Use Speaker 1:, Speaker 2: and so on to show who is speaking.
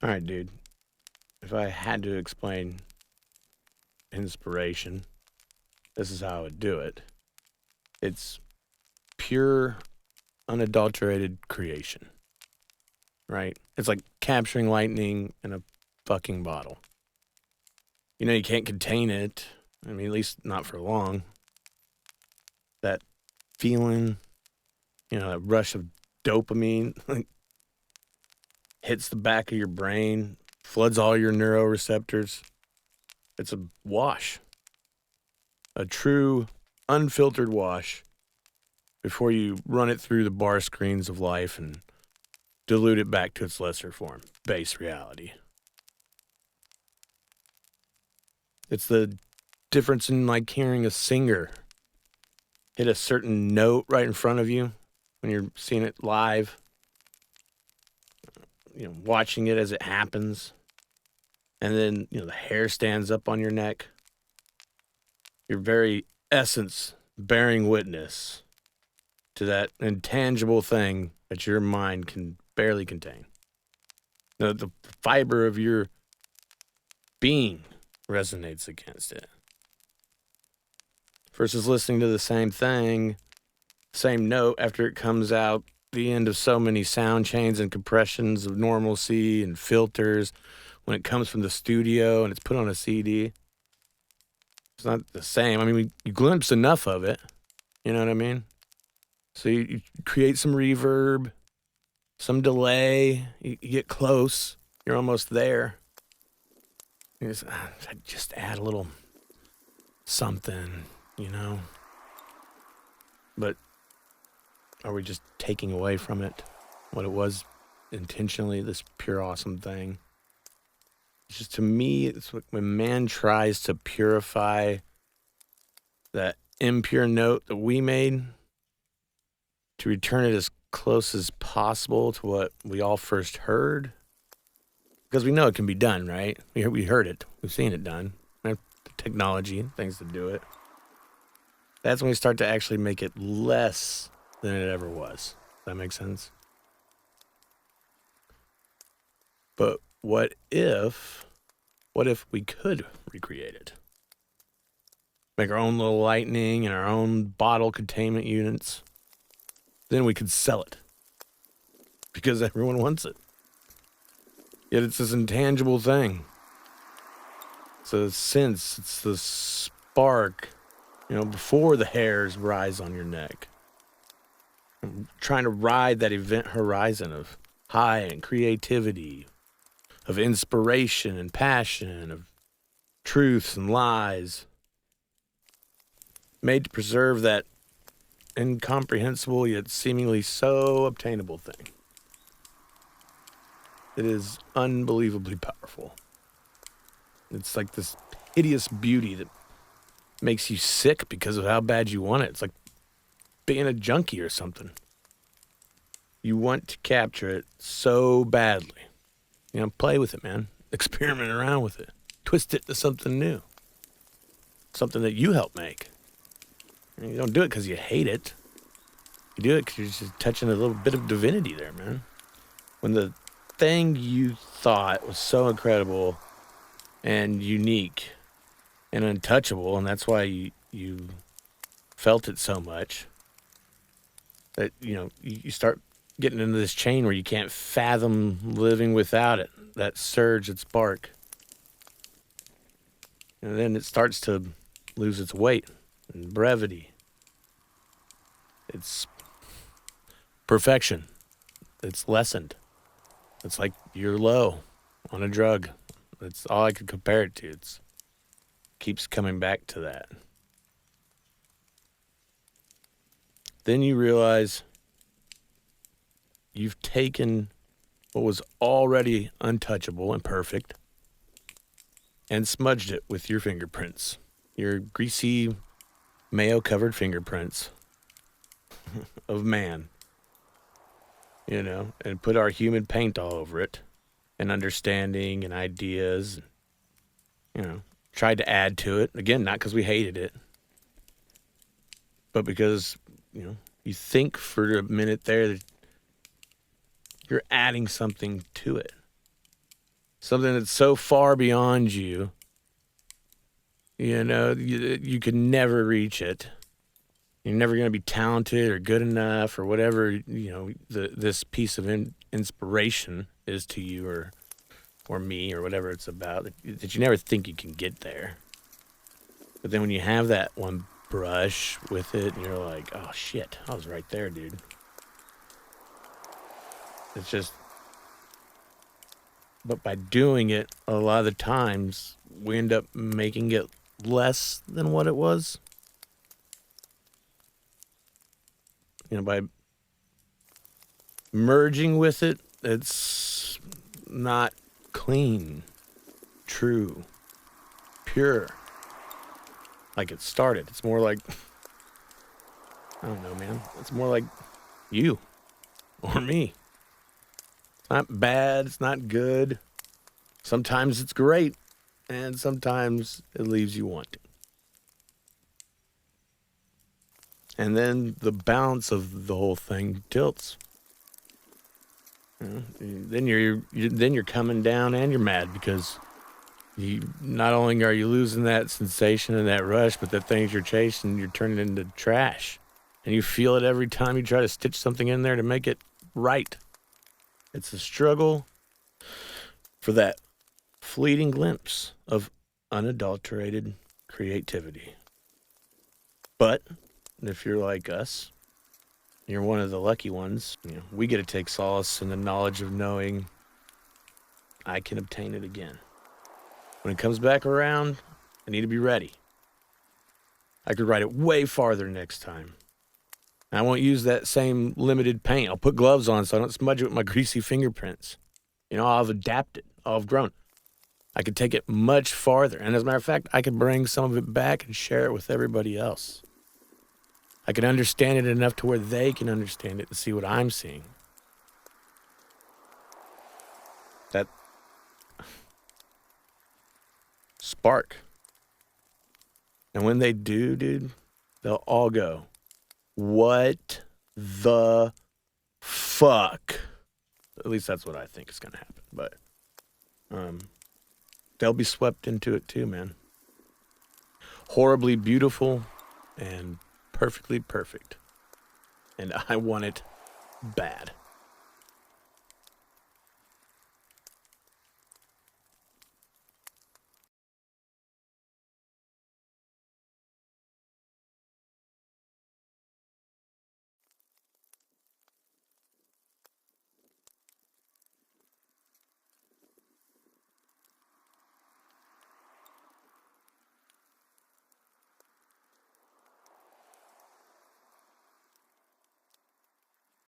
Speaker 1: All right, dude. If I had to explain inspiration, this is how I would do it. It's pure, unadulterated creation, right? It's like capturing lightning in a fucking bottle. You know, you can't contain it. I mean, at least not for long. That feeling, that rush of dopamine like, hits the back of your brain, floods all your neuroreceptors. It's a wash, a true, unfiltered wash before you run it through the bar screens of life and dilute it back to its lesser form, base reality. It's the difference in like hearing a singer hit a certain note right in front of you when you're seeing it live, watching it as it happens. And then, the hair stands up on your neck. Your very essence bearing witness to that intangible thing that your mind can barely contain. The fiber of your being resonates against it. Versus listening to the same thing, same note after it comes out the end of so many sound chains and compressions of normalcy and filters when it comes from the studio and it's put on a CD. It's not the same. I mean, you glimpse enough of it. You know what I mean? So you create some reverb, some delay. You get close. You're almost there. You just add a little something, But are we just taking away from it what it was intentionally, this pure awesome thing? It's just, to me, it's when man tries to purify that impure note that we made to return it as close as possible to what we all first heard. Because we know it can be done, right? We heard it. We've seen it done. We have technology, things to do it. That's when we start to actually make it less than it ever was. Does that make sense? But what if we could recreate it? Make our own little lightning and our own bottle containment units. Then we could sell it. Because everyone wants it. Yet it's this intangible thing. It's a sense, it's the spark, before the hairs rise on your neck. I'm trying to ride that event horizon of high and creativity, of inspiration and passion, of truths and lies, made to preserve that incomprehensible yet seemingly so obtainable thing. It is unbelievably powerful. It's like this hideous beauty that makes you sick because of how bad you want it. It's like being a junkie or something. You want to capture it so badly. Play with it, man. Experiment around with it. Twist it to something new. Something that you help make. You don't do it because you hate it. You do it because you're just touching a little bit of divinity there, man. When the thing you thought was so incredible and unique and untouchable, and that's why you felt it so much, that, you start getting into this chain where you can't fathom living without it, that surge, that spark. And then it starts to lose its weight and brevity. It's perfection. It's lessened. It's like you're low on a drug. That's all I could compare it to. It keeps coming back to that. Then you realize you've taken what was already untouchable and perfect and smudged it with your fingerprints, your greasy, mayo-covered fingerprints of man, and put our human paint all over it, and understanding and ideas, tried to add to it. Again, not because we hated it, but because, you think for a minute there that you're adding something to it. something that's so far beyond you, you could never reach it. You're never going to be talented or good enough or whatever, this piece of inspiration is to you or me or whatever it's about, that you never think you can get there. But then when you have that one brush with it and you're like, oh shit, I was right there, dude. It's just, but by doing it, a lot of the times we end up making it less than what it was. By merging with it, it's not clean, true, pure, like it started. It's more like, I don't know, man. It's more like you or me. It's not bad. It's not good. Sometimes it's great, and sometimes it leaves you wanting. And then the balance of the whole thing tilts. Then you're coming down and you're mad because you not only are you losing that sensation and that rush, but the things you're chasing, you're turning into trash. And you feel it every time you try to stitch something in there to make it right. It's a struggle for that fleeting glimpse of unadulterated creativity. But if you're like us, you're one of the lucky ones, we get to take solace in the knowledge of knowing I can obtain it again. When it comes back around, I need to be ready. I could ride it way farther next time. I won't use that same limited paint. I'll put gloves on so I don't smudge it with my greasy fingerprints. I'll have adapted. I'll have grown. I could take it much farther. And as a matter of fact, I could bring some of it back and share it with everybody else. I can understand it enough to where they can understand it and see what I'm seeing. That spark. And when they do, dude, they'll all go, what the fuck? At least that's what I think is going to happen. But they'll be swept into it too, man. Horribly beautiful and perfectly perfect. And I want it bad.